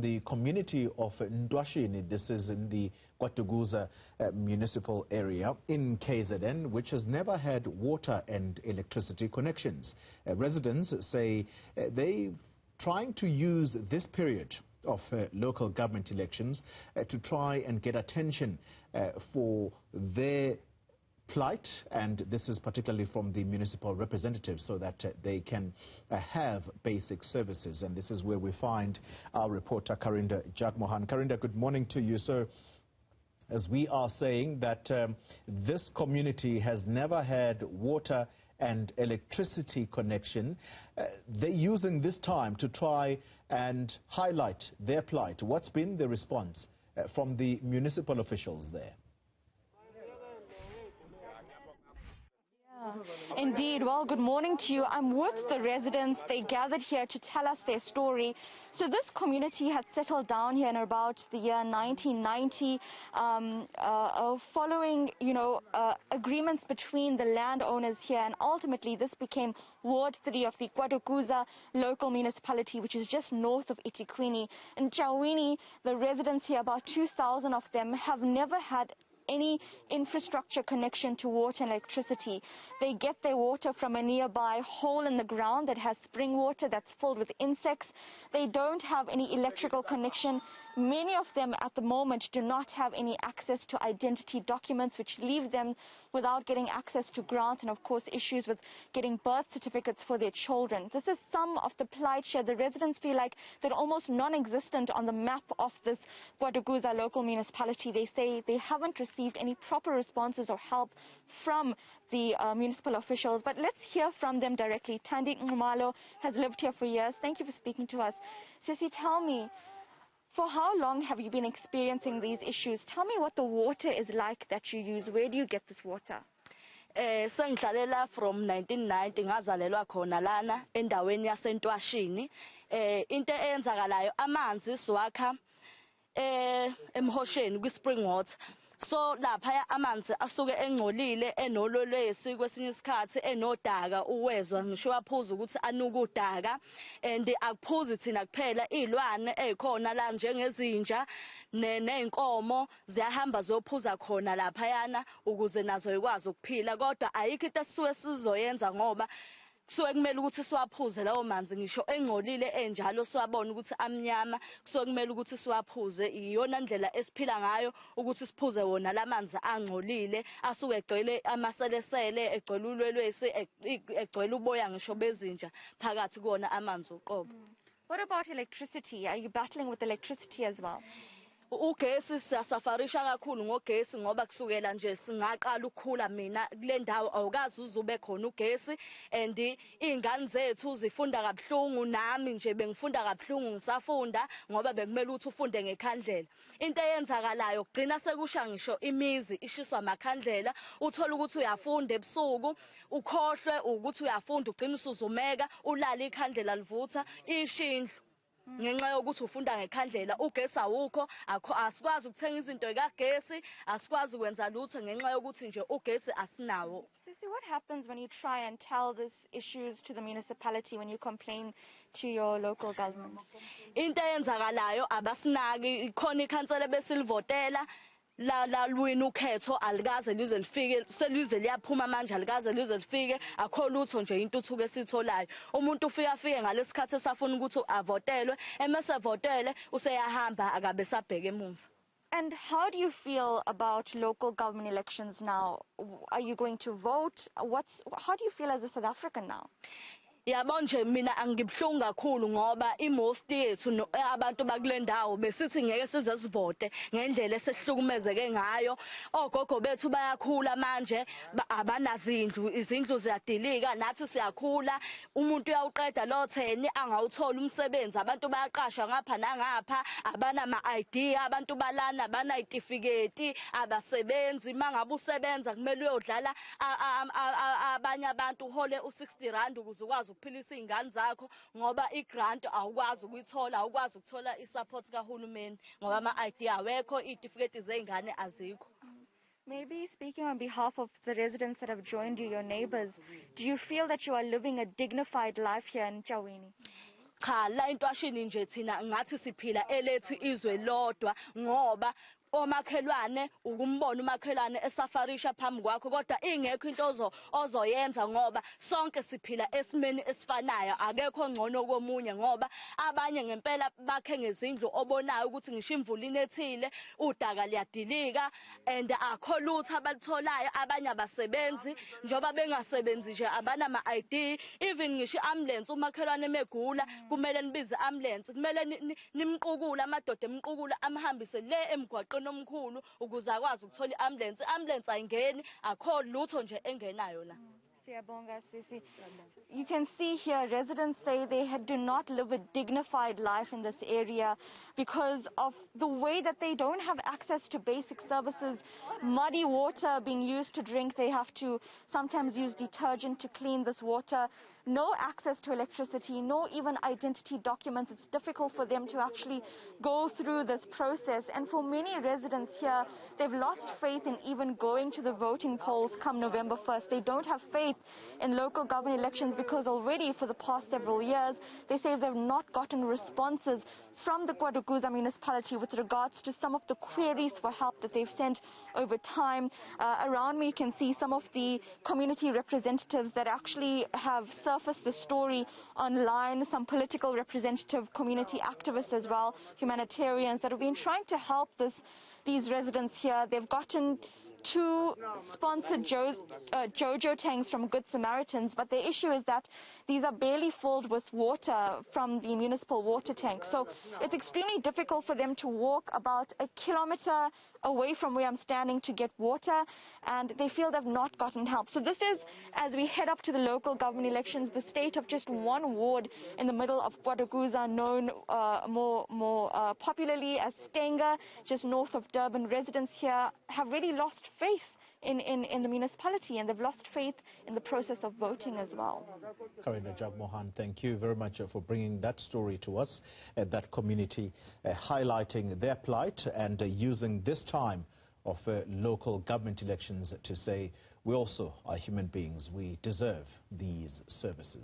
The community of Ntwashini, this is in the KwaDukuza Municipal area in KZN, which has never had water and electricity connections. Residents say they're trying to use this period of local government elections to try and get attention for their plight, and this is particularly from the municipal representatives, so that they can have basic services. And this is where we find our reporter Karinda Jagmohan. Karinda, good morning to you. So, as we are saying that this community has never had water and electricity connection, they're using this time to try and highlight their plight. What's been the response from the municipal officials there? Indeed. Well, good morning to you. I'm with the residents. They gathered here to tell us their story. So this community had settled down here in about the year 1990, following, agreements between the landowners here, and ultimately this became Ward 3 of the KwaDukuza local municipality, which is just north of eThekwini. In Ntwashini, the residents here, about 2,000 of them, have never had any infrastructure connection to water and electricity. They get their water from a nearby hole in the ground that has spring water that's filled with insects. They don't have any electrical connection. Many of them at the moment do not have any access to identity documents, which leave them without getting access to grants, and of course issues with getting birth certificates for their children. This is some of the plight here. The residents feel like they're almost non-existent on the map of this KwaDukuza local municipality. They say they haven't received any proper responses or help from the municipal officials. But let's hear from them directly. Tandi Ngumalo has lived here for years. Thank you for speaking to us. Sissy, tell me, for how long have you been experiencing these issues? Tell me what the water is like that you use. Where do you get this water? Sengidlalela from 1990 ngazalelwa khona lana endaweni yaseNtwashini. Into eyenzakalayo amanzi siwakha emhosheni kwi-spring water. So lapha amanzi asuke engcolile enololwesi, kwesinye isikhathi enodaka, uwezwa ngisho waphuza ukuthi anuka udaka, and akuphuzi thina kuphela, izilwane ezikhona la njengezinja nenkomo ziyahamba ziyophuza khona lapha yana ukuze nazo zikwazi ukuphila. Kodwa ayikho into esisuke sizoyenza ngoba kusuke kumele ukuthi siwaphuze lawo manzi, ngisho engcolile enjalo siwabona ukuthi amnyama, kusuke kumele ukuthi siwaphuze. Iyona ndlela esiphila ngayo ukuthi siphuze wona lamanzi angcolile, asuke egcwele amaselesele, egcwele ulwelwesi, egcwele uboya ngisho bezinja phakathi kuwona amanzi uqobo. What about electricity? Are you battling with electricity as well? Ugesi siyasafarisha kakhulu ngogesi ngoba kusukela nje singaqala ukukhula mina kule ndawo awukazi uzube khona ugesi, and izingane zethu zifunda kabuhlungu, nami nje bengifunda kabuhlungu ngisafunda ngoba bekumele ukuthi ufunde ngekhandlela. Into eyenzakalayo kugcina sekusha ngisho imizi ishiswa amakhandlela, uthola ukuthi uyafunda ebusuku ukhohlwe ukuthi uyafunda, ugcina usuzumeka ulala ikhandlela livutha ishindlu ngenxa yokuthi ufunda ngekhandlela. Ugesi awukho, asikwazi ukuthenga izinto zikagesi, asikwazi ukwenza lutho ngenxa yokuthi nje ugesi asinawo. Sissy, what happens when you try and tell these issues to the municipality, when you complain to your local government? Into eyenzakalayo abasinaki, khona ikhansela besilivotela la lwini ukhetho alikaze lize lifike, selize liyaphuma manje alikaze lize lifike, akho lutho nje intuthuko esitholayo. Umuntu ufike ngalesikhathi esafuna ukuthi avotelwe, emase votele useyahamba akabe sabheka emuva. And how do you feel about local government elections now? Are you going to vote? How do you feel as a South African now? Yabo nje mina angibhlungu kakhulu ngoba imost yethu abantu bakule ndawo besithi ngeke size sivote ngendlela esehlukumezeke ngayo. Ogogo bethu bayakhula manje, abanazindlu, izindlu ziyadilika, nathi siyakhula. Umuntu uyawuqeda lo 10 angawuthola umsebenzi, abantu bayaqashwa ngapha nangapha, abana ama-ID, abantu balana abana itifiketi, abasebenzi. Mangabe usebenza kumele uyodlala abanye abantu uhole u60 ukuze ukwazi ukuphilisa izingane zakho, ngoba igrant awukwazi ukuyithola, awukwazi ukuthola isupport kahulumeni ngoba ama-ID awekho, itifiketi zezingane azikho. Maybe speaking on behalf of the residents that have joined you, your neighbors, do you feel that you are living a dignified life here in Ntwashini? cha la eNtwashini nje thina ngathi siphila elethu izwe lodwa ngoba omakhelwane ukumbona umakhelwane esafarisha phambi kwakho kodwa ingekho into ozoyenza ngoba sonke siphila esimeni esifanayo akekho ngcono komunye ngoba abanye ngempela bakhe ngezindlu obonayo ukuthi ngisho imvula inethile udaka liyadilika and akho lutho abalitholayo abanye abasebenzi njoba bengasebenzi nje abana ama-ID even ngisho ambulance umakhelwane megula kumele nibize ambulance kumele nimqukule amadoda emqukula amhambise le emgwaqeni omkhulu ukuze akwazi ukuthola iambulance ayingeni akho lutho nje engenayo la. You can see here residents say they do not live a dignified life in this area because of the way that they don't have access to basic services, muddy water being used to drink. They have to sometimes use detergent to clean this water. No access to electricity, no even identity documents. It's difficult for them to actually go through this process. And for many residents here, they've lost faith in even going to the voting polls come November 1st. They don't have faith in local government elections because already for the past several years, they say they've not gotten responses from the KwaDukuza Municipality with regards to some of the queries for help that they've sent over time. Around me, you can see some of the community representatives that actually have surfaced the story online, some political representative, community activists as well, humanitarians that have been trying to help these residents here. They've gotten 2 sponsored Jojo tanks from Good Samaritans, but the issue is that these are barely filled with water from the municipal water tank. So it's extremely difficult for them to walk about a kilometer away from where I'm standing to get water, and they feel they've not gotten help. So this is, as we head up to the local government elections, the state of just one ward in the middle of KwaDukuza, known more popularly as Stenga, just north of Durban. Residents here have really lost faith in the municipality, and they've lost faith in the process of voting as well. Karinda, Jagmohan, thank you very much for bringing that story to us, that community highlighting their plight and using this time of local government elections to say we also are human beings, we deserve these services.